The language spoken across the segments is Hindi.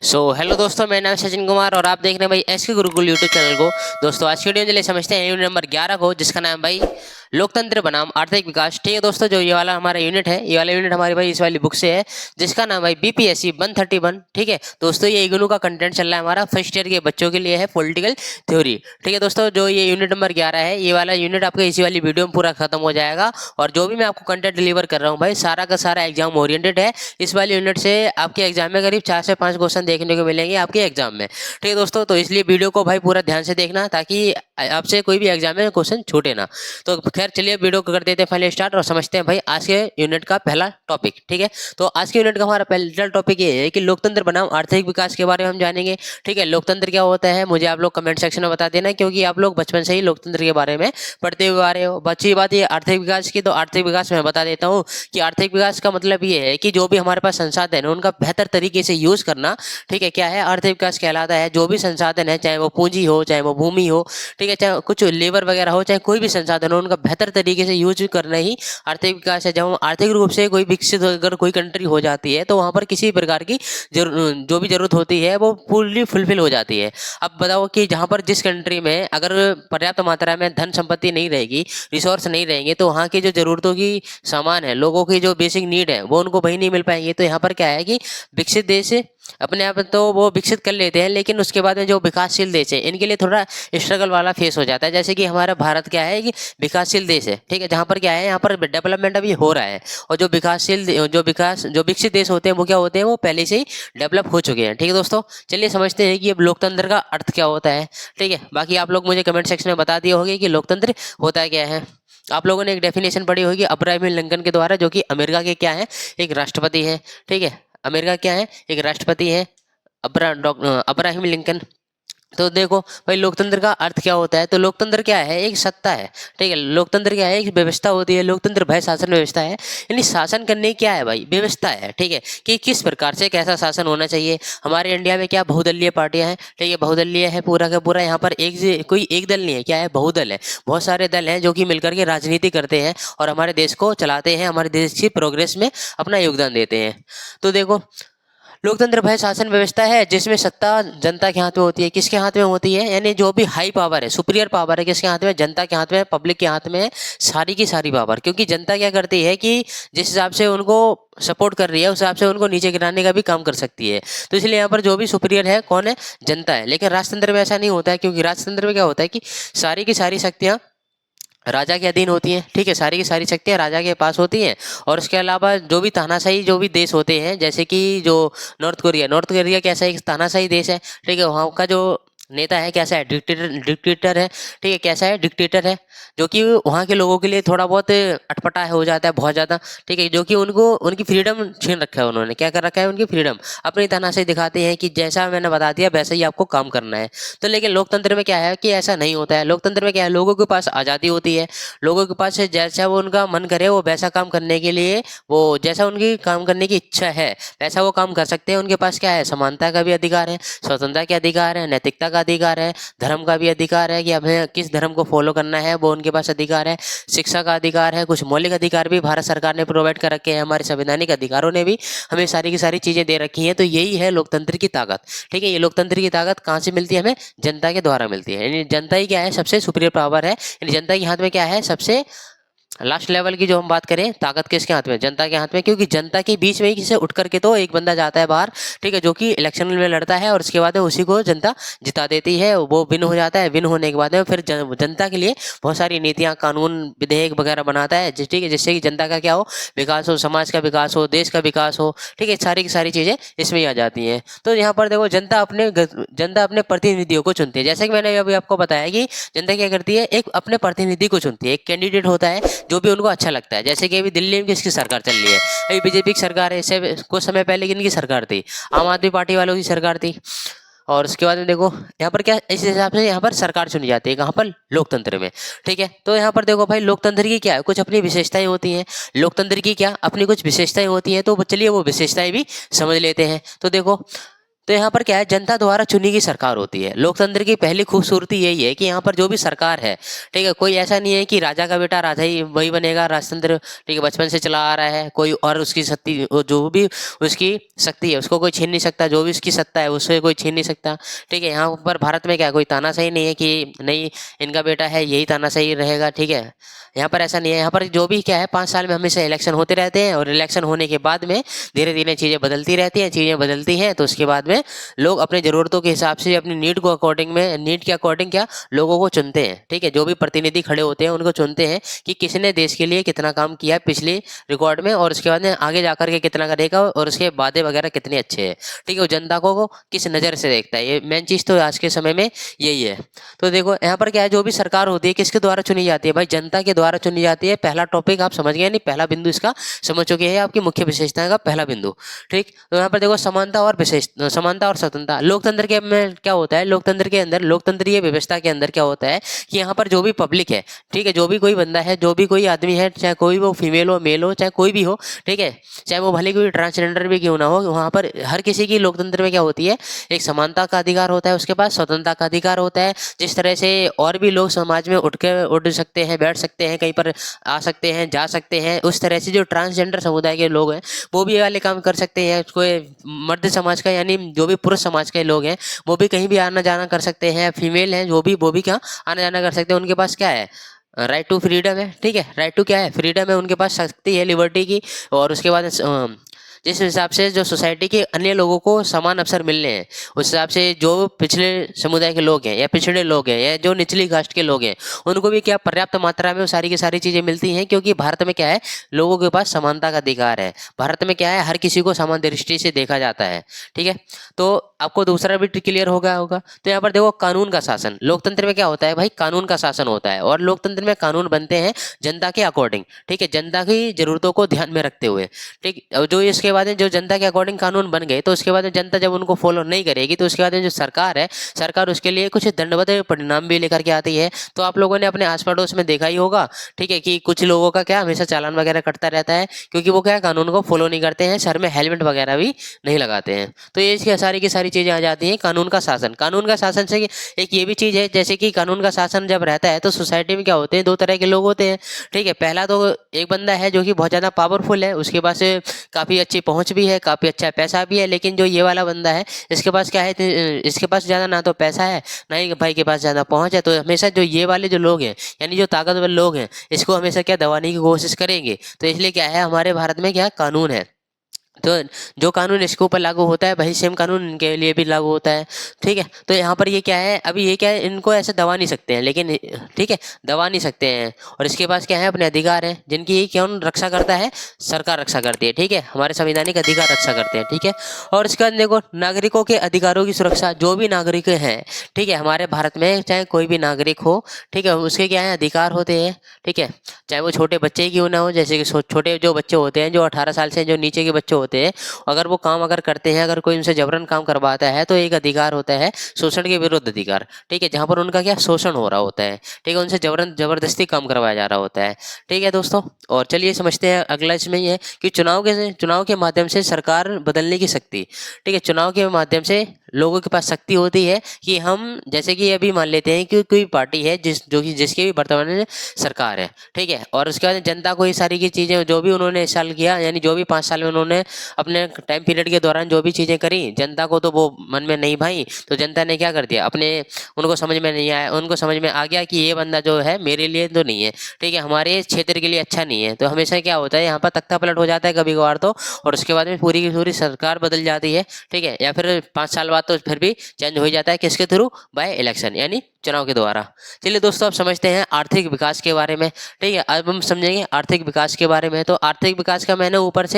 हेलो दोस्तों, मेरा नाम सचिन कुमार और आप देख रहे हैं भाई एसके गुरुकुल यूट्यूब चैनल को। दोस्तों आज की वीडियो में चलिए समझते हैं यूनिट नंबर 11 को, जिसका नाम भाई लोकतंत्र बनाम आर्थिक विकास। ठीक है दोस्तों, जो ये वाला हमारा यूनिट है, ये वाला यूनिट हमारी भाई इस वाली बुक से है, जिसका नाम भाई बीपीएससी 131। ठीक है दोस्तों, ये इग्नू का कंटेंट चल रहा है हमारा, फर्स्ट ईयर के बच्चों के लिए है, पॉलिटिकल थ्योरी। ठीक है दोस्तों, जो ये यूनिट नंबर 11 है, ये वाला यूनिट आपका इसी वाली वीडियो में पूरा खत्म हो जाएगा। और जो भी मैं आपको कंटेंट डिलीवर कर रहा हूँ भाई, सारा का सारा एग्जाम ओरिएंटेड है। इस वाले यूनिट से आपके एग्जाम में करीब 4 से 5 क्वेश्चन देखने को मिलेंगे आपके एग्जाम में। ठीक है दोस्तों, तो इसलिए वीडियो को भाई पूरा ध्यान से देखना, ताकि आपसे कोई भी एग्जाम में क्वेश्चन छूटे ना। तो खैर चलिए वीडियो को कर देते हैं पहले स्टार्ट और समझते हैं भाई आज के यूनिट का पहला टॉपिक। ठीक है, तो आज के यूनिट का हमारा पहला टॉपिक ये है कि लोकतंत्र बनाम आर्थिक विकास के बारे में हम जानेंगे। ठीक है, लोकतंत्र क्या होता है मुझे आप लोग कमेंट सेक्शन में बता देना, क्योंकि आप लोग बचपन से ही लोकतंत्र के बारे में पढ़ते हुए आ रहे हो। बच्ची बात ये आर्थिक विकास की, तो आर्थिक विकास मैं बता देता हूँ कि आर्थिक विकास का मतलब ये है कि जो भी हमारे पास संसाधन है उनका बेहतर तरीके से यूज करना। ठीक है, क्या है आर्थिक विकास कहलाता है, जो भी संसाधन है, चाहे वो पूंजी हो, चाहे वो भूमि हो, ठीक है, चाहे कुछ लेबर वगैरह हो, चाहे कोई भी संसाधन हो, उनका बेहतर तरीके से यूज करना ही आर्थिक विकास है। जब हम आर्थिक रूप से कोई विकसित अगर कोई कंट्री हो जाती है, तो वहां पर किसी प्रकार की जो भी जरूरत होती है वो पूरी फुलफिल हो जाती है। अब बताओ कि जहां पर जिस कंट्री में अगर पर्याप्त मात्रा में धन संपत्ति नहीं रहेगी, रिसोर्स नहीं रहेंगे, तो वहाँ की जो जरूरतों की सामान है, लोगों की जो बेसिक नीड है, वो उनको वही नहीं मिल पाएंगे। तो यहाँ पर क्या है कि विकसित देश अपने आप तो वो विकसित कर लेते हैं, लेकिन उसके बाद में जो विकासशील देश है, इनके लिए थोड़ा स्ट्रगल वाला फेस हो जाता है। जैसे कि हमारा भारत क्या है कि विकासशील देश है, ठीक है, जहाँ पर क्या है, यहाँ पर डेवलपमेंट अभी हो रहा है। और जो जो विकसित देश होते हैं वो क्या होते हैं, वो पहले से ही डेवलप हो चुके हैं। ठीक है दोस्तों, चलिए समझते हैं कि अब लोकतंत्र का अर्थ क्या होता है। ठीक है, बाकी आप लोग मुझे कमेंट सेक्शन में बता दिए होंगे कि लोकतंत्र होता क्या है। आप लोगों ने एक डेफिनेशन पढ़ी होगी अब्राहम लिंकन के द्वारा, जो कि अमेरिका के क्या है, एक राष्ट्रपति है। ठीक है, अमेरिका क्या है, एक राष्ट्रपति है, अब्राहम लिंकन। तो देखो भाई लोकतंत्र का अर्थ क्या होता है। तो लोकतंत्र क्या है, एक सत्ता है। ठीक है, लोकतंत्र क्या है, एक व्यवस्था होती है। लोकतंत्र भाई शासन व्यवस्था है, यानी शासन करने की क्या है भाई, व्यवस्था है। ठीक है, कि किस प्रकार से कैसा शासन होना चाहिए। हमारे इंडिया में क्या बहुदलीय पार्टियां हैं, ठीक है, बहुदलीय है पूरा का पूरा। यहाँ पर कोई एक दल नहीं है, क्या है, बहुदल है। बहुत सारे दल हैं जो कि मिलकर के राजनीति करते हैं और हमारे देश को चलाते हैं, हमारे देश की प्रोग्रेस में अपना योगदान देते हैं। तो देखो लोकतंत्र भय शासन व्यवस्था है जिसमें सत्ता जनता के हाथ में होती है। किसके हाथ में होती है, यानी जो भी हाई पावर है, सुपीरियर पावर है, किसके हाथ में, जनता के हाथ में, पब्लिक के हाथ में सारी की सारी पावर। क्योंकि जनता क्या करती है कि जिस हिसाब से उनको सपोर्ट कर रही है, उस हिसाब से उनको नीचे गिराने का भी काम कर सकती है। तो इसलिए यहाँ पर जो भी सुपीरियर है कौन है, जनता है। लेकिन राजतंत्र में ऐसा नहीं होता है, क्योंकि राजतंत्र में क्या होता है कि सारी की सारी शक्तियाँ राजा के अधीन होती हैं। ठीक है, सारी की सारी शक्तियाँ राजा के पास होती हैं। और उसके अलावा जो भी तानाशाही जो भी देश होते हैं, जैसे कि जो नॉर्थ कोरिया कैसा एक तानाशाही देश है। ठीक है, वहाँ का जो नेता है कैसा है, डिक्टेटर है। ठीक है, कैसा है, डिक्टेटर है, जो कि वहाँ के लोगों के लिए थोड़ा बहुत अटपटा हो जाता है, बहुत ज़्यादा। ठीक है, जो कि उनको उनकी फ्रीडम छीन रखा है, उन्होंने क्या कर रखा है, उनकी फ्रीडम अपनी तानाशाही दिखाते हैं कि जैसा मैंने बता दिया वैसा ही आपको काम करना है। तो लेकिन लोकतंत्र में क्या है कि ऐसा नहीं होता है। लोकतंत्र में क्या है, लोगों के पास आज़ादी होती है। लोगों के पास जैसा वो उनका मन करे वो वैसा काम करने के लिए, वो जैसा उनकी काम करने की इच्छा है वैसा वो काम कर सकते हैं। उनके पास क्या है, समानता का भी अधिकार है, स्वतंत्रता के अधिकार है, नैतिकता का अधिकार है, धर्म का भी अधिकार है कि हमें किस धर्म को फॉलो करना है, वो उनके पास अधिकार है। शिक्षा का अधिकार है, कुछ मौलिक अधिकार भी भारत सरकार ने प्रोवाइड कर रखे हैं, हमारे संवैधानिक अधिकारों ने भी हमें सारी की सारी चीज़ें दे रखी हैं। तो यही है लोकतंत्र की ताकत। ठीक है, ये लोकतंत्र की ताकत कहाँ से मिलती है, हमें जनता के द्वारा मिलती है। यानी जनता ही क्या है, सबसे सुपीरियर पावर है। यानी जनता के हाथ में क्या है, सबसे लास्ट लेवल की जो हम बात करें, ताकत किसके हाथ में, जनता के हाथ में। क्योंकि जनता के बीच में ही से उठ करके तो एक बंदा जाता है बाहर, ठीक है, जो कि इलेक्शन में लड़ता है और उसके बाद में उसी को जनता जिता देती है, वो विन हो जाता है। विन होने के बाद में फिर जनता के लिए बहुत सारी नीतियां, कानून, विधेयक वगैरह बनाता है, ठीक है, जिससे कि जनता का क्या हो, विकास हो, समाज का विकास हो, देश का विकास हो। ठीक है, सारी की सारी चीज़ें इसमें ही आ जाती हैं। तो यहाँ पर देखो जनता अपने प्रतिनिधियों को चुनती है। जैसे कि मैंने अभी आपको बताया कि जनता क्या करती है, एक अपने प्रतिनिधि को चुनती है। एक कैंडिडेट होता है जो भी उनको अच्छा लगता है। जैसे कि अभी दिल्ली में किसकी सरकार चल रही है, अभी बीजेपी की सरकार है। इससे कुछ समय पहले किनकी सरकार थी, आम आदमी पार्टी वालों की सरकार थी। और उसके बाद में देखो यहाँ पर क्या, इस हिसाब से यहाँ पर सरकार चुनी जाती है, कहाँ पर, लोकतंत्र में। ठीक है, तो यहाँ पर देखो भाई लोकतंत्र की क्या है, कुछ अपनी विशेषताएं होती हैं। लोकतंत्र की क्या अपनी कुछ विशेषताएं होती हैं। तो चलिए वो विशेषताएं भी समझ लेते हैं। तो देखो तो यहाँ पर क्या है, जनता द्वारा चुनी गई सरकार होती है। लोकतंत्र की पहली खूबसूरती यही है कि यहाँ पर जो भी सरकार है, ठीक है, कोई ऐसा नहीं है कि राजा का बेटा राजा ही वही बनेगा, राजतंत्र ठीक है बचपन से चला आ रहा है, कोई और उसकी शक्ति जो भी उसकी शक्ति है उसको कोई छीन नहीं सकता, जो भी उसकी सत्ता है उससे कोई छीन नहीं सकता। ठीक है, यहाँ पर भारत में क्या है, कोई तानाशाही नहीं है कि नहीं इनका बेटा है यही तानाशाही रहेगा। ठीक है, यहाँ पर ऐसा नहीं है। यहाँ पर जो भी क्या है 5 साल में हमेशा इलेक्शन होते रहते हैं, और इलेक्शन होने के बाद में धीरे धीरे चीज़ें बदलती रहती हैं, चीज़ें बदलती हैं तो उसके बाद में लोग अपनी ज़रूरतों के हिसाब से अपनी नीड को अकॉर्डिंग में नीड के अकॉर्डिंग क्या लोगों को चुनते हैं। ठीक है, जो भी प्रतिनिधि खड़े होते हैं उनको चुनते हैं कि किसने देश के लिए कितना काम किया है पिछले रिकॉर्ड में, और उसके बाद में आगे जाकर के कितना करेगा, और उसके वादे वगैरह कितने अच्छे हैं। ठीक है, वो जनता को किस नज़र से देखता है, ये मेन चीज़ तो आज के समय में यही है। तो देखो यहाँ पर क्या है, जो भी सरकार होती है किसके द्वारा चुनी जाती है, भाई जनता के द्वारा चुनी जाती है। पहला टॉपिक आप समझ गए, नहीं पहला बिंदु इसका समझ चुके हैं, आपकी मुख्य विशेषता का पहला बिंदु। ठीक, तो यहाँ पर देखो समानता और समानता और स्वतंत्रता। लोकतंत्र के में क्या होता है, लोकतंत्र के अंदर लोकतंत्रीय व्यवस्था के अंदर क्या होता है कि यहाँ पर जो भी पब्लिक है, ठीक है, जो भी कोई बंदा है, जो भी कोई आदमी है, चाहे कोई वो फीमेल हो मेल हो चाहे कोई भी हो, ठीक है, चाहे वो भले कोई ट्रांसजेंडर भी क्यों ना हो, वहाँ पर हर किसी की लोकतंत्र में क्या होती है, एक समानता का अधिकार होता है, उसके पास स्वतंत्रता का अधिकार होता है। जिस तरह से और भी लोग समाज में उठ सकते हैं, बैठ सकते हैं, कहीं पर आ सकते हैं, जा सकते हैं, उस तरह से जो ट्रांसजेंडर समुदाय के लोग हैं वो भी ये वाले काम कर सकते हैं। कोई मर्द समाज का यानी जो भी पुरुष समाज के लोग हैं वो भी कहीं भी आना जाना कर सकते हैं। फीमेल हैं जो भी, वो भी क्या आना जाना कर सकते हैं। उनके पास क्या है, राइट टू फ्रीडम है। ठीक है, राइट टू क्या है, फ्रीडम है, उनके पास शक्ति है लिबर्टी की। और उसके बाद जिस हिसाब से जो सोसाइटी के अन्य लोगों को समान अवसर मिलने हैं, उस हिसाब से जो पिछले समुदाय के लोग हैं या पिछड़े लोग हैं या जो निचली कास्ट के लोग हैं उनको भी क्या पर्याप्त मात्रा में वो सारी की सारी चीज़ें मिलती हैं, क्योंकि भारत में क्या है, लोगों के पास समानता का अधिकार है। भारत में क्या है, हर किसी को समान दृष्टि से देखा जाता है। ठीक है, तो आपको दूसरा भी क्लियर हो गया होगा। तो यहाँ पर देखो कानून का शासन। लोकतंत्र में क्या होता है भाई, कानून का शासन होता है, और लोकतंत्र में कानून बनते हैं जनता के अकॉर्डिंग। ठीक है, जनता की जरूरतों को ध्यान में रखते हुए। ठीक, जो इसके बाद में जो जनता के अकॉर्डिंग कानून बन गए तो उसके बाद में जनता जब उनको फॉलो नहीं करेगी तो उसके बाद में जो सरकार है, सरकार उसके लिए कुछ दंडवत परिणाम भी लेकर के आती है। तो आप लोगों ने अपने आस पड़ोस में देखा ही होगा, ठीक है, कि कुछ लोगों का क्या हमेशा चालान वगैरह कटता रहता है, क्योंकि वो क्या कानून को फॉलो नहीं करते हैं, सर में हेलमेट वगैरह भी नहीं लगाते हैं। तो ये इसकी सारी की सारी चीज़ें आ जाती हैं कानून का शासन। कानून का शासन से एक ये भी चीज़ है, जैसे कि कानून का शासन जब रहता है तो सोसाइटी में क्या होते हैं, दो तरह के लोग होते हैं। ठीक है, पहला तो एक बंदा है जो कि बहुत ज़्यादा पावरफुल है, उसके पास काफ़ी अच्छी पहुंच भी है, काफ़ी अच्छा पैसा भी है। लेकिन जो ये वाला बंदा है इसके पास क्या है, इसके पास ज़्यादा ना तो पैसा है ना ही भाई के पास ज़्यादा पहुंच है। तो हमेशा जो ये वाले जो लोग हैं यानी जो ताकतवर लोग हैं इसको हमेशा क्या दबाने की कोशिश करेंगे। तो इसलिए क्या है, हमारे भारत में क्या कानून है, तो जो कानून इसके ऊपर लागू होता है वही सेम कानून इनके लिए भी लागू होता है। ठीक है, तो यहाँ पर ये क्या है, अभी ये क्या है, इनको ऐसे दबा नहीं सकते हैं, लेकिन ठीक है दबा नहीं सकते हैं। और इसके पास क्या है, अपने अधिकार हैं जिनकी कौन रक्षा करता है, सरकार रक्षा करती है। ठीक है, हमारे संवैधानिक अधिकार रक्षा करते हैं। ठीक है, और इसके बाद देखो नागरिकों के अधिकारों की सुरक्षा। जो भी नागरिक हैं, ठीक है, हमारे भारत में चाहे कोई भी नागरिक हो, ठीक है, उसके क्या है अधिकार होते हैं। ठीक है, चाहे वो छोटे बच्चे ही क्यों ना हो, जैसे कि छोटे जो बच्चे होते हैं जो 18 साल से जो नीचे के बच्चे होते हैं, अगर वो काम अगर करते हैं, अगर कोई उनसे जबरन काम करवाता है तो एक अधिकार होता है शोषण के विरुद्ध अधिकार। ठीक है, जहाँ पर उनका क्या शोषण हो रहा होता है, ठीक है, उनसे जबरदस्ती काम करवाया जा रहा होता है। ठीक है दोस्तों, और चलिए समझते हैं अगला। इसमें ये है कि चुनाव के माध्यम से सरकार बदलने की शक्ति। ठीक है, चुनाव के माध्यम से लोगों के पास शक्ति होती है कि हम जैसे कि अभी मान लेते हैं कि कोई पार्टी है जिसकी भी वर्तमान में सरकार है। ठीक है, और उसके बाद जनता को ये सारी की चीज़ें जो भी उन्होंने इस साल किया, यानी जो भी 5 साल में उन्होंने अपने टाइम पीरियड के दौरान जो भी चीज़ें करी, जनता को तो वो मन में नहीं भाई। तो जनता ने क्या कर दिया, अपने उनको समझ में नहीं आया, उनको समझ में आ गया कि ये बंदा जो है मेरे लिए तो नहीं है, ठीक है, हमारे क्षेत्र के लिए अच्छा नहीं है। तो हमेशा क्या होता है, यहाँ पर तख्ता पलट हो जाता है कभी कभार तो, और उसके बाद में पूरी की पूरी सरकार बदल जाती है। ठीक है, या फिर 5 साल बाद तो फिर भी चेंज हो जाता है, किसके थ्रू, बाय इलेक्शन यानी चुनाव के द्वारा। चलिए दोस्तों, अब समझते हैं आर्थिक विकास के बारे में। ठीक है, अब हम समझेंगे आर्थिक विकास के बारे में। तो आर्थिक विकास का मैंने ऊपर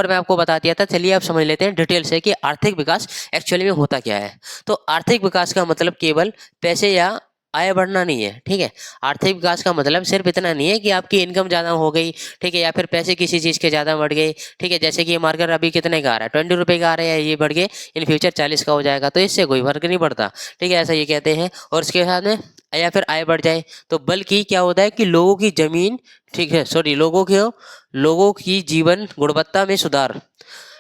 मैं आपको बता दिया था। चलिए अब समझ लेते हैं डिटेल से कि आर्थिक विकास एक्चुअली में होता क्या है। तो आर्थिक विकास का मतलब केवल पैसे या आय बढ़ना नहीं है। ठीक है, आर्थिक विकास का मतलब सिर्फ इतना नहीं है कि आपकी इनकम ज़्यादा हो गई, ठीक है, या फिर पैसे किसी चीज़ के ज़्यादा बढ़ गए। ठीक है, जैसे कि ये मार्कर अभी कितने का आ रहा है, 20 रुपये का आ रहा है, ये बढ़ के इन फ्यूचर 40 का हो जाएगा, तो इससे कोई फर्क नहीं पड़ता। ठीक है, ऐसा ये कहते हैं। और इसके साथ में या फिर आय बढ़ जाए तो बल्कि क्या होता है कि लोगों की ज़मीन, ठीक है, सॉरी, लोगों की जीवन गुणवत्ता में सुधार।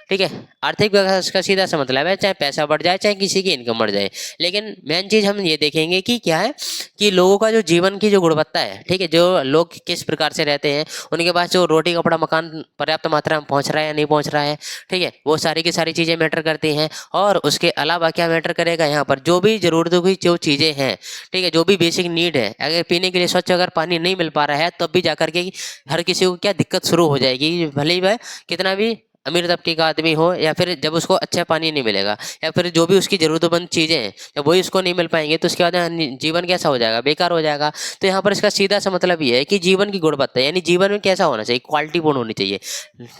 ठीक है। आर्थिक विकास का सीधा सा मतलब है चाहे पैसा बढ़ जाए चाहे किसी की इनकम बढ़ जाए, लेकिन मेन चीज हम ये देखेंगे कि क्या है कि लोगों का जो जीवन की जो गुणवत्ता है, ठीक है, जो लोग किस प्रकार से रहते हैं, उनके पास जो रोटी कपड़ा मकान पर्याप्त मात्रा में पहुंच रहा है या नहीं पहुंच रहा है, ठीक है, वो सारी की सारी चीजें मैटर करती हैं। और उसके अलावा क्या मैटर करेगा, यहाँ पर जो भी जरूरतों की जो चीजें हैं, ठीक है, जो भी बेसिक नीड है, अगर पीने के लिए स्वच्छ अगर पानी नहीं मिल पा रहा है तब भी जाकर के हर किसी को क्या दिक्कत शुरू हो जाएगी, भले ही वह कितना भी अमीर तबके का आदमी हो, या फिर जब उसको अच्छा पानी नहीं मिलेगा या फिर जो भी उसकी जरूरतमंद चीज़ें हैं जब वही उसको नहीं मिल पाएंगे तो उसके बाद जीवन कैसा हो जाएगा, बेकार हो जाएगा। तो यहाँ पर इसका सीधा सा मतलब ये है कि जीवन की गुणवत्ता यानी जीवन में कैसा होना चाहिए, क्वालिटीपूर्ण होनी चाहिए,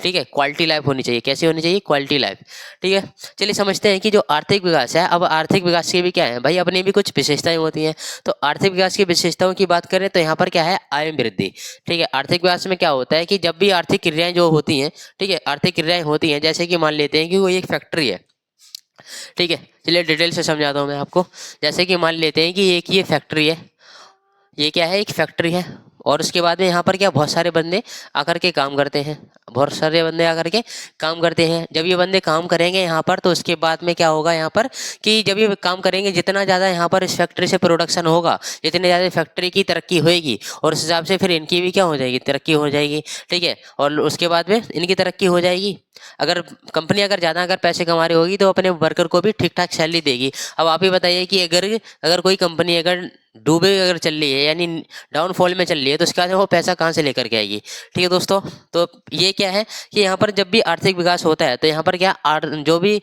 ठीक है, क्वालिटी लाइफ होनी चाहिए। कैसी होनी चाहिए, क्वालिटी लाइफ, ठीक है। चलिए समझते हैं कि जो आर्थिक विकास है, अब आर्थिक विकास के भी क्या है भाई, अपनी भी कुछ विशेषताएं होती हैं। तो आर्थिक विकास की विशेषताओं की बात करें तो यहाँ पर क्या है, आय वृद्धि, ठीक है। आर्थिक विकास में क्या होता है कि जब भी आर्थिक क्रियाएं जो होती हैं, ठीक है, आर्थिक क्रियाएं होती हैं, जैसे कि मान लेते हैं कि कोई एक फैक्ट्री है, ठीक है, चलिए डिटेल से समझाता हूँ मैं आपको। जैसे कि मान लेते हैं कि एक ये फैक्ट्री है, ये क्या है, एक फैक्ट्री है, और उसके बाद में यहाँ पर क्या बहुत सारे बंदे आकर के काम करते हैं, बहुत सारे बंदे आकर के काम करते हैं। जब ये बंदे काम करेंगे यहाँ पर तो उसके बाद में क्या होगा यहाँ पर कि जब ये काम करेंगे, जितना ज़्यादा यहाँ पर इस फैक्ट्री से प्रोडक्शन होगा, जितनी ज़्यादा फैक्ट्री की तरक्की होएगी और उस हिसाब से फिर इनकी भी क्या हो जाएगी, तरक्की हो जाएगी, ठीक है। और उसके बाद में इनकी तरक्की हो जाएगी। अगर कंपनी अगर ज़्यादा अगर पैसे कमा रही होगी तो अपने वर्कर को भी ठीक ठाक सैलरी देगी। अब आप ही बताइए कि अगर अगर कोई कंपनी अगर डूबे अगर चल रही है यानी डाउनफॉल में चल रही है तो उसके बाद वो पैसा कहाँ से लेकर के आएगी, ठीक है दोस्तों। तो ये क्या है कि यहाँ पर जब भी आर्थिक विकास होता है तो यहाँ पर क्या जो भी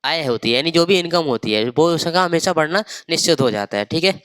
आय होती है यानी जो भी इनकम होती है वो उसका हमेशा बढ़ना निश्चित हो जाता है, ठीक है।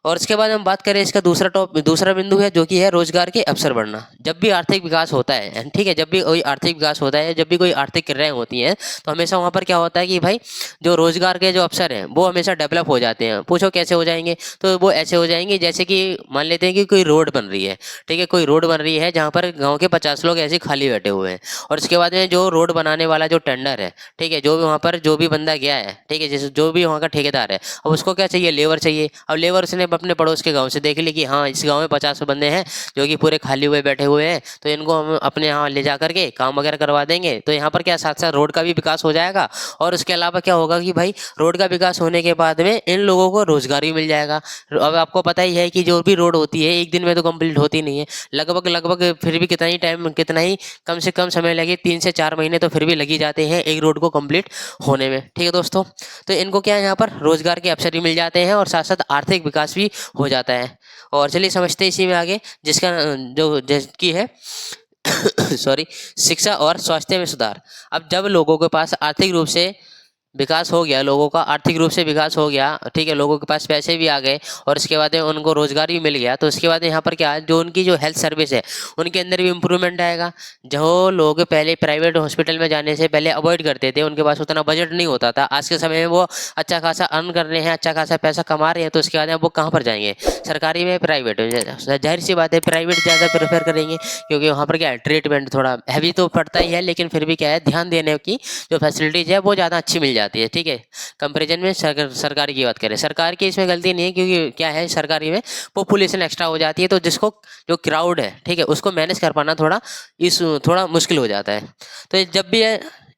और इसके बाद हम बात करें इसका दूसरा बिंदु है जो कि है रोजगार के अवसर बढ़ना। जब भी आर्थिक विकास होता है, ठीक है, जब भी कोई आर्थिक विकास होता है, जब भी कोई आर्थिक क्रियाएं होती हैं तो हमेशा वहाँ पर क्या होता है कि भाई जो रोजगार के जो अवसर हैं वो हमेशा डेवलप हो जाते हैं। पूछो कैसे हो जाएंगे, तो वो ऐसे हो जाएंगे जैसे कि मान लेते हैं कि कोई रोड बन रही है, ठीक है, कोई रोड बन रही है जहाँ पर गाँव के 50 लोग ऐसे खाली बैठे हुए हैं, और उसके बाद में जो रोड बनाने वाला जो टेंडर है, ठीक है, जो भी वहाँ पर जो भी बंदा गया है, ठीक है, जैसे जो भी वहाँ का ठेकेदार है, अब उसको क्या चाहिए, लेबर चाहिए। अब लेबर उसने अपने पड़ोस के गांव से देख ली कि हाँ इस गांव में 50 बंदे हैं जो कि पूरे खाली हुए बैठे हुए हैं, तो इनको हम अपने यहाँ ले जा करके काम वगैरह करवा देंगे। तो यहाँ पर क्या साथ साथ रोड का भी विकास हो जाएगा, और उसके अलावा क्या होगा कि भाई रोड का विकास होने के बाद में इन लोगों को रोजगार भी मिल जाएगा। अब आपको पता ही है कि जो भी रोड होती है एक दिन में तो कंप्लीट होती नहीं है, लगभग लगभग फिर भी कितना ही टाइम, कितना ही कम से कम समय लगे, 3 से 4 महीने तो फिर भी लगी जाते हैं एक रोड को कंप्लीट होने में, ठीक है दोस्तों। तो इनको क्या है यहाँ पर रोजगार के अवसर भी मिल जाते हैं और साथ साथ आर्थिक विकास भी हो जाता है। और चलिए समझते हैं इसी में आगे, जिसका जो जिसकी है सॉरी, शिक्षा और स्वास्थ्य में सुधार। अब जब लोगों के पास आर्थिक रूप से विकास हो गया, लोगों का आर्थिक रूप से विकास हो गया, ठीक है, लोगों के पास पैसे भी आ गए और इसके बाद में उनको रोजगार भी मिल गया, तो उसके बाद यहाँ पर क्या है, जो उनकी जो हेल्थ सर्विस है उनके अंदर भी इम्प्रूवमेंट आएगा। जो लोग पहले प्राइवेट हॉस्पिटल में जाने से पहले अवॉइड करते थे, उनके पास उतना बजट नहीं होता था, आज के समय में वो अच्छा खासा अर्न कर रहे हैं, अच्छा खासा पैसा कमा रहे हैं, तो उसके बाद वो कहाँ पर जाएंगे, सरकारी में, प्राइवेट में। जाहिर सी बात है प्राइवेट ज़्यादा प्रेफर करेंगे, क्योंकि वहाँ पर क्या है ट्रीटमेंट थोड़ा हैवी तो पड़ता ही है, लेकिन फिर भी क्या है ध्यान देने की जो फैसिलिटीज़ है वो ज़्यादा अच्छी मिल जाती है, ठीक है, कंपैरिजन में सरकारी की बात करें। सरकार की इसमें गलती नहीं है, क्योंकि क्या है सरकारी में पॉपुलेशन एक्स्ट्रा हो जाती है, तो जिसको जो क्राउड है, ठीक है, उसको मैनेज कर पाना थोड़ा मुश्किल हो जाता है। तो जब भी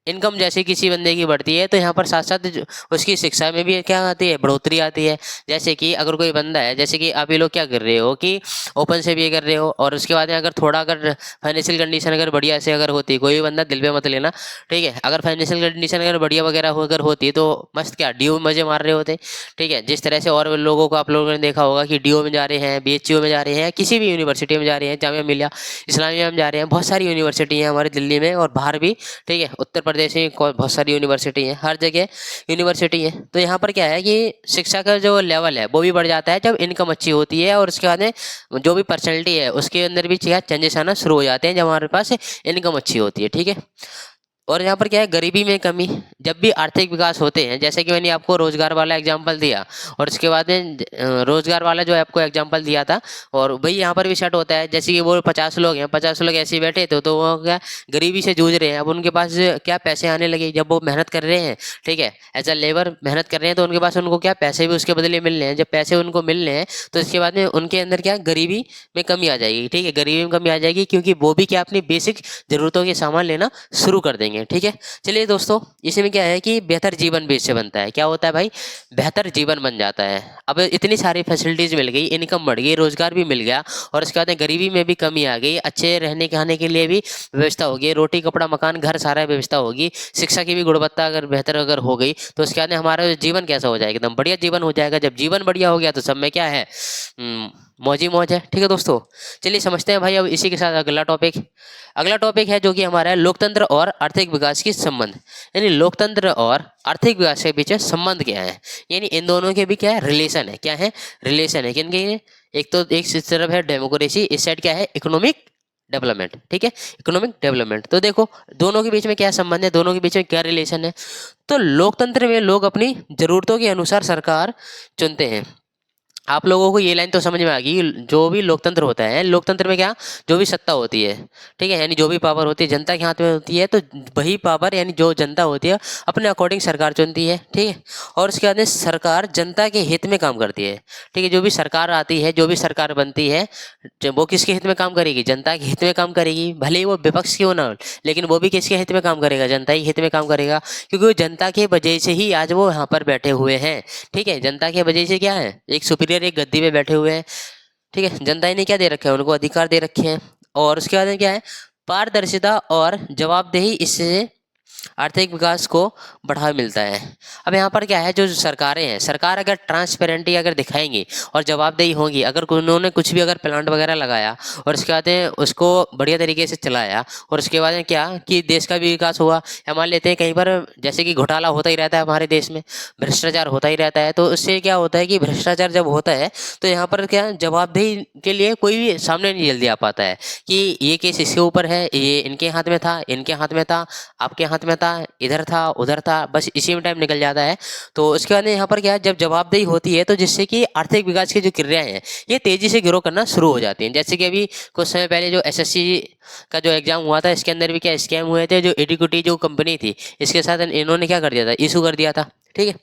इनकम जैसे किसी बंदे की बढ़ती है तो यहाँ पर साथ साथ उसकी शिक्षा में भी क्या आती है, बढ़ोतरी आती है। जैसे कि अगर कोई बंदा है, जैसे कि आप ये लोग क्या कर रहे हो कि ओपन से भी कर रहे हो, और उसके बाद में अगर थोड़ा अगर फाइनेंशियल कंडीशन अगर बढ़िया से अगर होती, कोई भी बंदा दिल पे मत लेना, ठीक है, अगर फाइनेंशियल कंडीशन अगर बढ़िया वगैरह अगर होती तो मस्त क्या डी मजे मार रहे होते, ठीक है। जिस तरह से और लोगों को आप लोगों ने देखा होगा कि डी में जा रहे हैं, BHU में जा रहे हैं, किसी भी यूनिवर्सिटी में जा रहे हैं, जामिया मिलिया इस्लामिया में जा रहे हैं, बहुत सारी यूनिवर्सिटी हैं हमारे दिल्ली में और बाहर भी, ठीक है, उत्तर प्रदेश में बहुत सारी यूनिवर्सिटी है, हर जगह यूनिवर्सिटी है। तो यहाँ पर क्या है कि शिक्षा का जो लेवल है वो भी बढ़ जाता है जब इनकम अच्छी होती है, और उसके बाद में जो भी पर्सनैलिटी है उसके अंदर भी चेंजेस आना शुरू हो जाते हैं जब हमारे पास इनकम अच्छी होती है, ठीक है। और यहाँ पर क्या है, गरीबी में कमी। जब भी आर्थिक विकास होते हैं, जैसे कि मैंने आपको रोजगार वाला एग्जांपल दिया, और इसके बाद में रोजगार वाला जो आपको एग्जांपल दिया था, और वही यहाँ पर भी सेट होता है। जैसे कि वो 50 लोग हैं, 50 लोग ऐसे ही बैठे थे, तो वो क्या गरीबी से जूझ रहे हैं। अब उनके पास क्या पैसे आने लगे, जब वो मेहनत कर रहे हैं, ठीक है, एज अ लेबर मेहनत कर रहे हैं, तो उनके पास उनको क्या पैसे भी उसके बदले मिल रहे हैं। जब पैसे उनको मिल रहे हैं तो इसके बाद में उनके अंदर क्या गरीबी में कमी आ जाएगी, ठीक है, गरीबी में कमी आ जाएगी, क्योंकि वो भी क्या अपनी बेसिक जरूरतों के सामान लेना शुरू कर देंगे, जाएंगे। ठीक है, चलिए दोस्तों, इसमें क्या है कि बेहतर जीवन भी इससे बनता है। क्या होता है भाई, बेहतर जीवन बन जाता है। अब इतनी सारी फैसिलिटीज मिल गई, इनकम बढ़ गई, रोजगार भी मिल गया, और उसके बाद गरीबी में भी कमी आ गई, अच्छे रहने खाने के लिए भी व्यवस्था होगी, रोटी कपड़ा मकान घर सारा व्यवस्था होगी, शिक्षा की भी गुणवत्ता अगर बेहतर अगर हो गई, तो उसके बाद हमारा जीवन कैसा हो जाएगा, एकदम बढ़िया जीवन हो जाएगा। जब जीवन बढ़िया हो गया तो सब में क्या है, मौज ही मौज है। ठीक है दोस्तों, चलिए समझते हैं भाई अब इसी के साथ अगला टॉपिक है जो कि हमारा है लोकतंत्र और आर्थिक विकास की संबंध। यानी लोकतंत्र और आर्थिक विकास के बीच संबंध क्या है, यानी इन दोनों के भी क्या है, रिलेशन है। क्या है, रिलेशन है किनके, एक तो एक तरफ है डेमोक्रेसी, इस साइड क्या है, इकोनॉमिक डेवलपमेंट। ठीक है, इकोनॉमिक डेवलपमेंट। तो देखो दोनों के बीच में क्या संबंध है, दोनों के बीच में क्या रिलेशन है। तो लोकतंत्र में लोग अपनी जरूरतों के अनुसार सरकार चुनते हैं। आप लोगों को ये लाइन तो समझ में आ गई। जो भी लोकतंत्र होता है, लोकतंत्र में क्या, जो भी सत्ता होती है, ठीक है, यानी जो भी पावर होती है जनता के हाथ में होती है, तो वही पावर यानी जो जनता होती है अपने अकॉर्डिंग सरकार चुनती है। ठीक है, और उसके बाद में सरकार जनता के हित में काम करती है। ठीक है, जो भी सरकार आती है, जो भी सरकार बनती है, वो किसके हित में काम करेगी, जनता के हित में काम करेगी। भले ही वो विपक्ष क्यों ना हो, लेकिन वो भी किसके हित में काम करेगा, जनता ही हित में काम करेगा, क्योंकि वो जनता के वजह से ही आज वो यहाँ पर बैठे हुए हैं। ठीक है, जनता के वजह से क्या है, एक सुपीरियर एक गद्दी पे बैठे हुए हैं। ठीक है, जनता ने क्या दे रखे हैं, उनको अधिकार दे रखे हैं। और उसके बाद में क्या है, पारदर्शिता और जवाबदेही, इससे आर्थिक विकास को बढ़ावा मिलता है। अब यहाँ पर क्या है, जो सरकारें हैं, सरकार अगर ट्रांसपेरेंटी अगर दिखाएंगी और जवाबदेही होगी, अगर उन्होंने कुछ भी अगर प्लांट वगैरह लगाया और उसके बाद में उसको बढ़िया तरीके से चलाया, और उसके बाद में क्या कि देश का भी विकास हुआ। या मान लेते हैं कहीं पर जैसे कि घोटाला होता ही रहता है हमारे देश में, भ्रष्टाचार होता ही रहता है, तो उससे क्या होता है कि भ्रष्टाचार जब होता है तो यहाँ पर क्या जवाबदेही के लिए कोई भी सामने नहीं जल्दी आ पाता है कि ये केस इसके ऊपर है, ये इनके हाथ में था, इनके हाथ में था, आपके हाथ में था, इधर था, उधर था, बस इसी में टाइम निकल जाता है। तो उसके बाद यहाँ पर क्या है, जब जवाबदेही होती है तो जिससे कि आर्थिक विकास की जो क्रियाएं हैं ये तेजी से ग्रो करना शुरू हो जाती हैं। जैसे कि अभी कुछ समय पहले जो एसएससी का जो एग्जाम हुआ था, इसके अंदर भी क्या स्कैम हुए थे। जो एडिक्विटी जो कंपनी थी, इसके साथ इन्होंने क्या कर दिया था, इशू कर दिया था। ठीक है,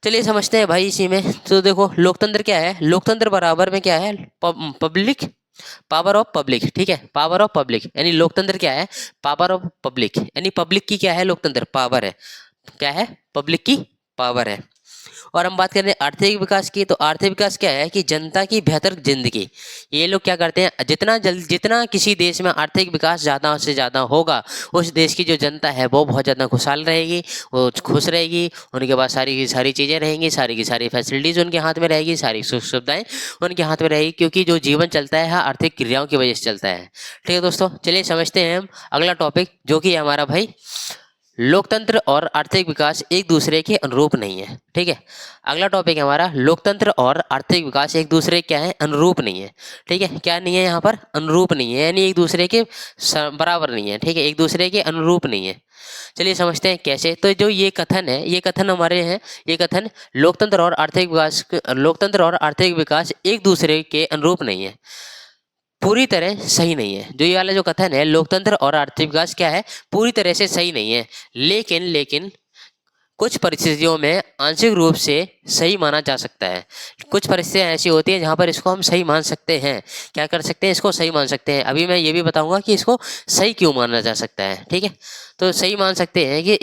चलिए समझते हैं भाई इसी में। तो देखो लोकतंत्र क्या है, लोकतंत्र बराबर में क्या है, पब्लिक पावर ऑफ पब्लिक। ठीक है, पावर ऑफ पब्लिक यानी लोकतंत्र क्या है, पावर ऑफ पब्लिक, यानी पब्लिक की क्या है, लोकतंत्र पावर है। क्या है, पब्लिक की पावर है। और हम बात करें आर्थिक विकास की, तो आर्थिक विकास क्या है कि जनता की बेहतर जिंदगी। ये लोग क्या करते हैं, जितना किसी देश में आर्थिक विकास ज़्यादा से ज़्यादा होगा, उस देश की जो जनता है वो बहुत ज़्यादा खुशहाल रहेगी, वो खुश रहेगी, उनके पास सारी की सारी चीज़ें रहेंगी, सारी की सारी फैसिलिटीज़ उनके हाथ में रहेगी, सारी सुख सुविधाएँ उनके हाथ में रहेगी, क्योंकि जो जीवन चलता है आर्थिक क्रियाओं की वजह से चलता है। ठीक है दोस्तों, चलिए समझते हैं हम अगला टॉपिक, जो कि हमारा भाई लोकतंत्र और आर्थिक विकास एक दूसरे के अनुरूप नहीं है। ठीक है, अगला टॉपिक है हमारा लोकतंत्र और आर्थिक विकास एक दूसरे क्या है, अनुरूप नहीं है। ठीक है, क्या नहीं है यहाँ पर, अनुरूप नहीं है, यानी एक दूसरे के बराबर नहीं है। ठीक है, एक दूसरे के अनुरूप नहीं है। चलिए समझते हैं कैसे। तो जो ये कथन है, ये कथन हमारे हैं, ये कथन लोकतंत्र और आर्थिक विकास एक दूसरे के अनुरूप नहीं है, पूरी तरह सही नहीं है। जो ये वाला जो कथन है लोकतंत्र और आर्थिक विकास क्या है, पूरी तरह से सही नहीं है, लेकिन कुछ परिस्थितियों में आंशिक रूप से सही माना जा सकता है। कुछ परिस्थितियां ऐसी होती हैं जहां पर इसको हम सही मान सकते हैं। क्या कर सकते हैं, इसको सही मान सकते हैं। अभी मैं ये भी बताऊंगा कि इसको सही क्यों माना जा सकता है। ठीक है, तो सही मान सकते हैं कि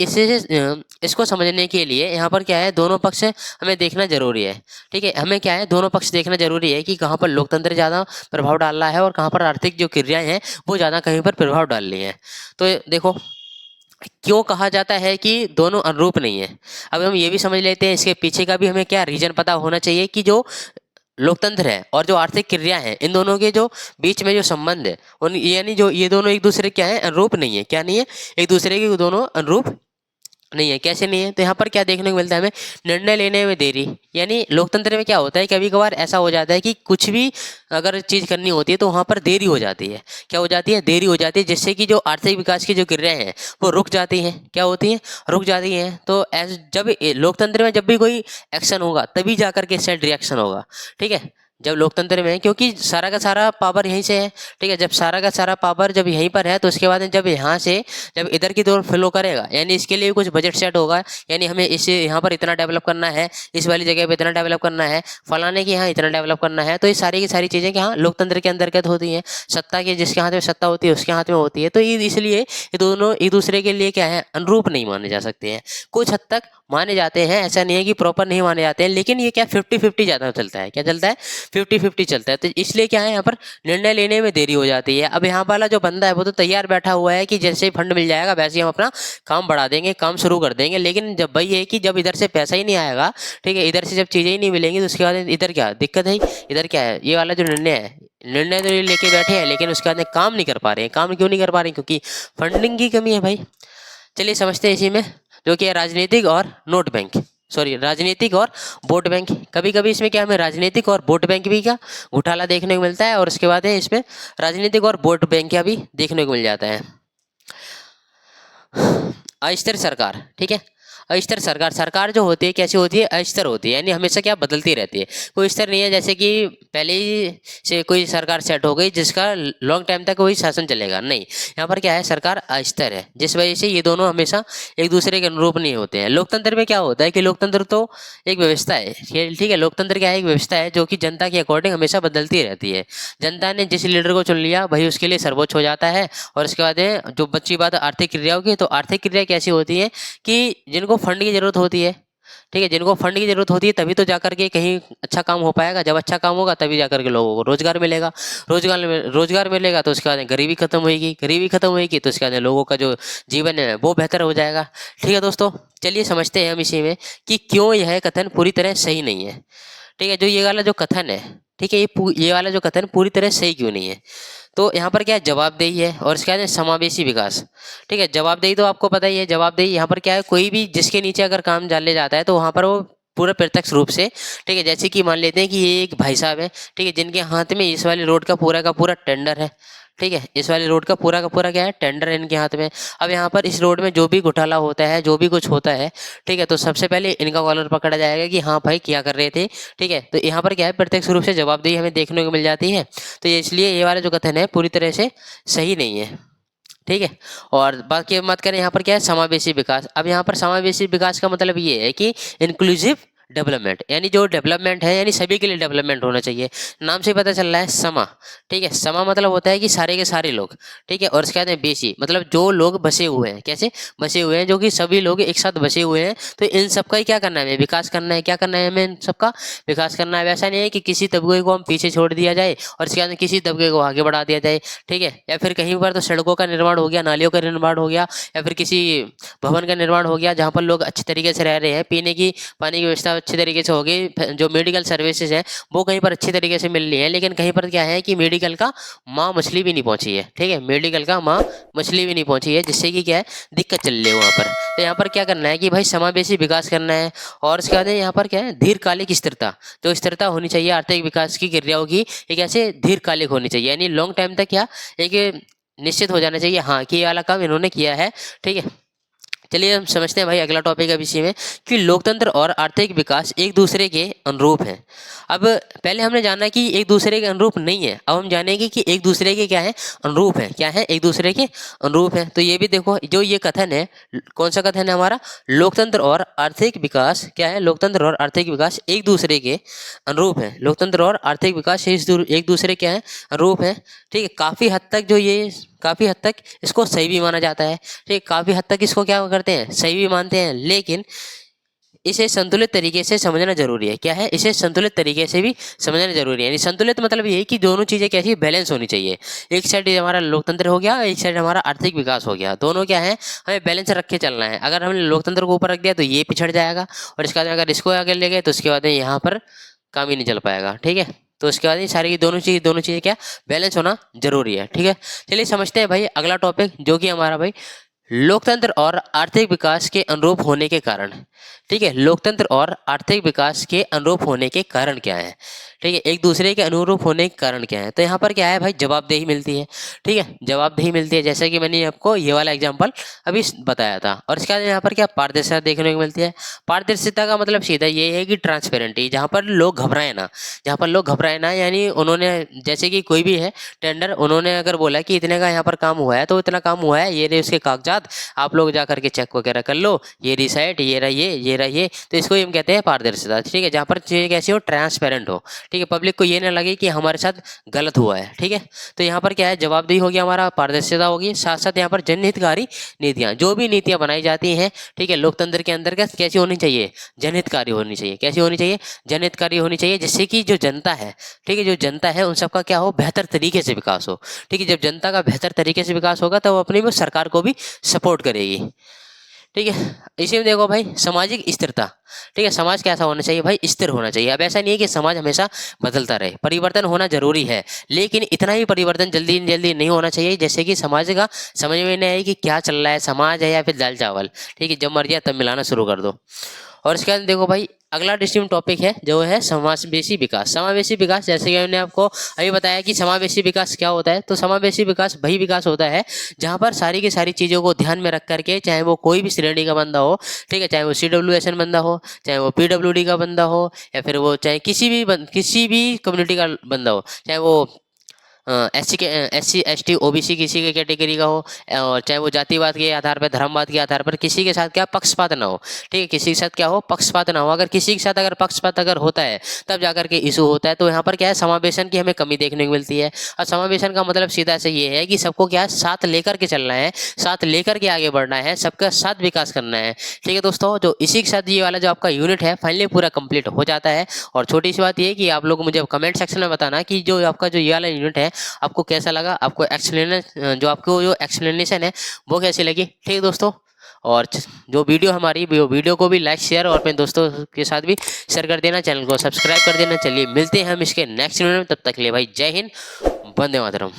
इसको समझने के लिए यहाँ पर क्या है, दोनों पक्ष हमें देखना जरूरी है। ठीक है, हमें क्या है, दोनों पक्ष देखना जरूरी है कि कहाँ पर लोकतंत्र ज़्यादा प्रभाव डाल रहा है और कहाँ पर आर्थिक जो क्रियाएं हैं वो ज़्यादा कहीं पर प्रभाव डाल रही हैं। तो देखो क्यों कहा जाता है कि दोनों अनुरूप नहीं है। अब हम ये भी समझ लेते हैं, इसके पीछे का भी हमें क्या रीजन पता होना चाहिए कि जो लोकतंत्र है और जो आर्थिक क्रिया है, इन दोनों के जो बीच में जो संबंध है, उन यानी जो ये दोनों एक दूसरे क्या है, अनुरूप नहीं है। क्या नहीं है, एक दूसरे के दोनों अनुरूप नहीं है। कैसे नहीं है, तो यहाँ पर क्या देखने को मिलता है हमें, निर्णय लेने में देरी। यानी लोकतंत्र में क्या होता है, कभी कभार ऐसा हो जाता है कि कुछ भी अगर चीज़ करनी होती है तो वहाँ पर देरी हो जाती है। क्या हो जाती है, देरी हो जाती है, जिससे कि जो आर्थिक विकास की जो क्रियाएं हैं वो रुक जाती हैं। क्या होती हैं, रुक जाती हैं। तो जब लोकतंत्र में जब भी कोई एक्शन होगा तभी जा करके सेट रिएक्शन होगा। ठीक है, जब लोकतंत्र में, क्योंकि सारा का सारा पावर यहीं से है, ठीक है। जब सारा का सारा पावर जब यहीं पर है तो उसके बाद जब यहाँ से जब इधर की तरफ फ्लो करेगा, यानी इसके लिए कुछ बजट सेट होगा, यानी हमें इसे यहाँ पर इतना डेवलप करना है, इस वाली जगह पे इतना डेवलप करना है, फलाने के यहाँ इतना डेवलप करना है। तो ये सारी की सारी चीज़ें यहाँ लोकतंत्र के अंतर्गत होती हैं। सत्ता के जिसके हाथ में सत्ता होती है उसके हाथ में होती है। तो इसलिए ये दोनों एक दूसरे के लिए क्या है, अनुरूप नहीं माने जा सकते हैं। कुछ हद तक माने जाते हैं, ऐसा नहीं है कि प्रॉपर नहीं माने जाते हैं, लेकिन ये क्या 50-50 ज़्यादा चलता है। क्या चलता है? 50-50 चलता है। तो इसलिए क्या है, यहाँ पर निर्णय लेने में देरी हो जाती है। अब यहाँ वाला जो बंदा है वो तो तैयार बैठा हुआ है कि जैसे ही फंड मिल जाएगा वैसे ही हम अपना काम बढ़ा देंगे, काम शुरू कर देंगे। लेकिन जब वही है कि जब इधर से पैसा ही नहीं आएगा, ठीक है, इधर से जब चीज़ें ही नहीं मिलेंगी तो उसके बाद इधर क्या दिक्कत है, इधर क्या है, ये वाला जो निर्णय है, निर्णय तो ये लेके बैठे हैं लेकिन उसके बाद काम नहीं कर पा रहे हैं। काम क्यों नहीं कर पा रहे हैं? क्योंकि फंडिंग की कमी है भाई। चलिए समझते हैं इसी में, जो कि है राजनीतिक और नोट बैंक, सॉरी राजनीतिक और वोट बैंक। कभी कभी इसमें क्या हमें राजनीतिक और वोट बैंक भी का घोटाला देखने को मिलता है, और उसके बाद है इसमें राजनीतिक और वोट बैंक का भी देखने को मिल जाता है। अस्थिर सरकार, ठीक है। अस्थिर सरकार, सरकार जो होती है कैसी होती है, अस्थिर होती है, यानी हमेशा क्या बदलती रहती है। कोई स्थिर नहीं है, जैसे कि पहले ही से कोई सरकार सेट हो गई जिसका लॉन्ग टाइम तक वही शासन चलेगा, नहीं। यहाँ पर क्या है, सरकार अस्थिर है, जिस वजह से ये दोनों हमेशा एक दूसरे के अनुरूप नहीं होते हैं। लोकतंत्र में क्या होता है कि लोकतंत्र तो एक व्यवस्था है, ठीक है। लोकतंत्र क्या है, एक व्यवस्था है जो कि जनता के अकॉर्डिंग हमेशा बदलती रहती है। जनता ने जिस लीडर को चुन लिया वही उसके लिए सर्वोच्च हो जाता है। और उसके बाद जो बच्ची बात आर्थिक क्रियाओं की, तो आर्थिक क्रिया कैसी होती है कि जिनको फंड की जरूरत होती है, ठीक है, जिनको फंड की जरूरत होती है तभी तो जाकर के कहीं अच्छा काम हो पाएगा। जब अच्छा काम होगा तभी जाकर के लोगों को रोजगार मिलेगा। रोजगार मिलेगा तो उसके बाद गरीबी खत्म होगी, गरीबी खत्म होगी तो उसके बाद लोगों का जो जीवन है वो बेहतर हो जाएगा। ठीक है दोस्तों, चलिए समझते हैं हम इसी में कि क्यों यह कथन पूरी तरह सही नहीं है। ठीक है, जो ये वाला जो कथन है, ठीक है, ये वाला जो कथन पूरी तरह सही क्यों नहीं है। तो यहाँ पर क्या है, जवाबदेही है, और इसके बाद समावेशी विकास। ठीक है, जवाबदेही तो आपको पता ही है। जवाबदेही यहाँ पर क्या है, कोई भी जिसके नीचे अगर काम डाले जाता है तो वहाँ पर वो पूरा प्रत्यक्ष रूप से, ठीक है, जैसे कि मान लेते हैं कि ये एक भाई साहब है, ठीक है, जिनके हाथ में इस वाली रोड का पूरा टेंडर है। ठीक है, इस वाली रोड का पूरा क्या है, टेंडर है इनके हाथ में। अब यहाँ पर इस रोड में जो भी घोटाला होता है, जो भी कुछ होता है, ठीक है, तो सबसे पहले इनका कॉलर पकड़ा जाएगा कि हाँ भाई क्या कर रहे थे। ठीक है, तो यहाँ पर क्या है, प्रत्यक्ष रूप से जवाबदेही हमें देखने को मिल जाती है। तो ये इसलिए ये वाला जो कथन है पूरी तरह से सही नहीं है। ठीक है, और बाकी बात करें यहाँ पर क्या है, समावेशी विकास। अब यहाँ पर समावेशी विकास का मतलब ये है कि इंक्लूसिव डेवलपमेंट, यानी जो डेवलपमेंट है यानी सभी के लिए डेवलपमेंट होना चाहिए। नाम से पता चल रहा है समा। ठीक है, समा मतलब होता है कि सारे के सारे लोग। ठीक है, और इसके बाद बेसी मतलब जो लोग बसे हुए हैं, कैसे बसे हुए हैं, जो कि सभी लोग एक साथ बसे हुए हैं। तो इन सबका ही क्या करना है, विकास करना है। क्या करना है हमें, इन सबका विकास करना है। वैसा नहीं है कि किसी तबके को हम पीछे छोड़ दिया जाए और इसके बाद किसी तबके को आगे बढ़ा दिया जाए। ठीक है, या फिर कहीं पर तो सड़कों का निर्माण हो गया, नालियों का निर्माण हो गया, या फिर किसी भवन का निर्माण हो गया जहाँ पर लोग अच्छे तरीके से रह रहे हैं, पीने की पानी की व्यवस्था अच्छी तरीके से होगी, जो मेडिकल सर्विसेज है वो कहीं पर अच्छी तरीके से मिल रही है। लेकिन कहीं पर क्या है कि मेडिकल का माँ मछली भी नहीं पहुंची है। ठीक है, मेडिकल का माँ मछली भी नहीं पहुंची है, जिससे कि क्या है, दिक्कत चल रही है वहाँ पर। तो यहाँ पर क्या करना है कि भाई समावेशी विकास करना है। और उसके बाद यहाँ पर क्या है, दीर्घकालिक स्थिरता, जो स्थिरता होनी चाहिए आर्थिक विकास की क्रियाओं की, एक ऐसे दीर्घकालिक होनी चाहिए, यानी लॉन्ग टाइम तक क्या एक निश्चित हो जाना चाहिए, हाँ कि ये वाला काम इन्होंने किया है। ठीक है, चलिए हम समझते हैं भाई अगला टॉपिक है इसी में कि लोकतंत्र और आर्थिक विकास एक दूसरे के अनुरूप हैं। अब पहले हमने जाना कि एक दूसरे के अनुरूप नहीं है, अब हम जानेंगे कि एक दूसरे के क्या है, अनुरूप है। क्या है, एक दूसरे के अनुरूप है। तो ये भी देखो, जो ये कथन है, कौन सा कथन है हमारा, लोकतंत्र और आर्थिक विकास क्या है, लोकतंत्र और आर्थिक विकास एक दूसरे के अनुरूप है। लोकतंत्र और आर्थिक विकास एक दूसरे क्या है, अनुरूप है। ठीक है, काफ़ी हद तक जो ये काफ़ी हद तक इसको सही भी माना जाता है। ठीक, काफ़ी हद तक इसको क्या करते हैं, सही भी मानते हैं, लेकिन इसे संतुलित तरीके से समझना जरूरी है। क्या है, इसे संतुलित तरीके से भी समझना जरूरी है। यानी संतुलित मतलब ये कि दोनों चीज़ें कैसी, बैलेंस होनी चाहिए। एक साइड हमारा लोकतंत्र हो गया, एक साइड हमारा आर्थिक विकास हो गया, दोनों क्या है, हमें बैलेंस रख के चलना है। अगर हमने लोकतंत्र को ऊपर रख दिया तो ये पिछड़ जाएगा, और इसके बाद अगर इसको आगे ले गए तो उसके बाद यहाँ पर काम ही नहीं चल पाएगा। ठीक है, तो उसके बाद सारी की दोनों चीज़ें क्या, बैलेंस होना जरूरी है। ठीक है, चलिए समझते हैं भाई अगला टॉपिक, जो कि हमारा भाई लोकतंत्र और आर्थिक विकास के अनुरूप होने के कारण। ठीक है, लोकतंत्र और आर्थिक विकास के अनुरूप होने के कारण क्या है। ठीक है, एक दूसरे के अनुरूप होने के कारण क्या है, तो यहाँ पर क्या है भाई, जवाबदेही मिलती है। ठीक है, जवाबदेही मिलती है, जैसे कि मैंने आपको ये वाला एग्जांपल अभी बताया था। और इसके बाद यहाँ पर क्या पारदर्शिता देखने को मिलती है। पारदर्शिता का मतलब सीधा ये है कि ट्रांसपेरेंटी, जहाँ पर लोग घबराए ना, जहाँ पर लोग घबराए ना, यानी उन्होंने जैसे कि कोई भी है टेंडर, उन्होंने अगर बोला कि इतने का यहाँ पर काम हुआ है तो इतना काम हुआ है, ये रहे उसके कागजात, आप लोग जा करके चेक वगैरह कर लो, ये रिसाइट, ये रहा ये रहा ये, तो इसको हम कहते हैं पारदर्शिता। ठीक है, जहाँ पर चीज़ें कैसी हो, ट्रांसपेरेंट हो। ठीक है, पब्लिक को ये ना लगे कि हमारे साथ गलत हुआ है। ठीक है, तो यहाँ पर क्या है, जवाबदेही होगी, हमारा पारदर्शिता होगी, साथ साथ यहाँ पर जनहितकारी नीतियाँ, जो भी नीतियाँ बनाई जाती हैं, ठीक है, लोकतंत्र के अंतर्गत कैसी होनी चाहिए, जनहितकारी होनी चाहिए। कैसी होनी चाहिए, जनहितकारी होनी चाहिए, जिससे कि जो जनता है, ठीक है, जो जनता है उन सबका क्या हो, बेहतर तरीके से विकास हो। ठीक है, जब जनता का बेहतर तरीके से विकास होगा तो वो अपनी वो सरकार को भी सपोर्ट करेगी। ठीक है, इसी में देखो भाई, सामाजिक स्थिरता। ठीक है, समाज कैसा होना चाहिए भाई, स्थिर होना चाहिए। अब ऐसा नहीं है कि समाज हमेशा बदलता रहे, परिवर्तन होना जरूरी है, लेकिन इतना ही परिवर्तन जल्दी जल्दी नहीं होना चाहिए जैसे कि समाज का समझ में नहीं आए कि क्या चल रहा है, समाज है या फिर दाल चावल। ठीक है, जब मर जाए तब मिलाना शुरू कर दो। और इसके बाद देखो भाई, अगला डिस्ट्रीम टॉपिक है जो है समावेशी विकास। समावेशी विकास, जैसे कि मैंने आपको अभी बताया कि समावेशी विकास क्या होता है, तो समावेशी विकास वही विकास होता है जहाँ पर सारी की सारी चीज़ों को ध्यान में रख करके, चाहे वो कोई भी श्रेणी का बंदा हो, ठीक है, चाहे वो CWSN बंदा हो, चाहे वो PWD का बंदा हो, या फिर वो चाहे किसी भी कम्युनिटी का बंदा हो, चाहे वो SC ST OBC किसी के कैटेगरी का हो, और चाहे वो जातिवाद के आधार पर, धर्मवाद के आधार पर, किसी के साथ क्या पक्षपात ना हो। ठीक है, किसी के साथ क्या हो, पक्षपात ना हो। अगर किसी के साथ अगर पक्षपात अगर होता है तब जाकर के इशू होता है। तो यहाँ पर क्या है, समावेशन की हमें कमी देखने को मिलती है। और समावेशन का मतलब सीधा से ये है कि सबको क्या साथ लेकर के चलना है, साथ लेकर के आगे बढ़ना है, सबका साथ विकास करना है। ठीक है दोस्तों, जो इसी के साथ ये वाला जो आपका यूनिट है फाइनली पूरा कंप्लीट हो जाता है। और छोटी सी बात ये है कि आप लोग मुझे कमेंट सेक्शन में बताना कि जो आपका जो ये वाला यूनिट है आपको कैसा लगा, आपको एक्सप्लेनेशन है वो कैसी लगी। ठीक है दोस्तों, और जो वीडियो हमारी वीडियो को भी लाइक शेयर और अपने दोस्तों के साथ भी शेयर कर देना, चैनल को सब्सक्राइब कर देना। चलिए मिलते हैं हम इसके नेक्स्ट वीडियो में, तब तक के लिए भाई जय हिंद, वंदे मातरम।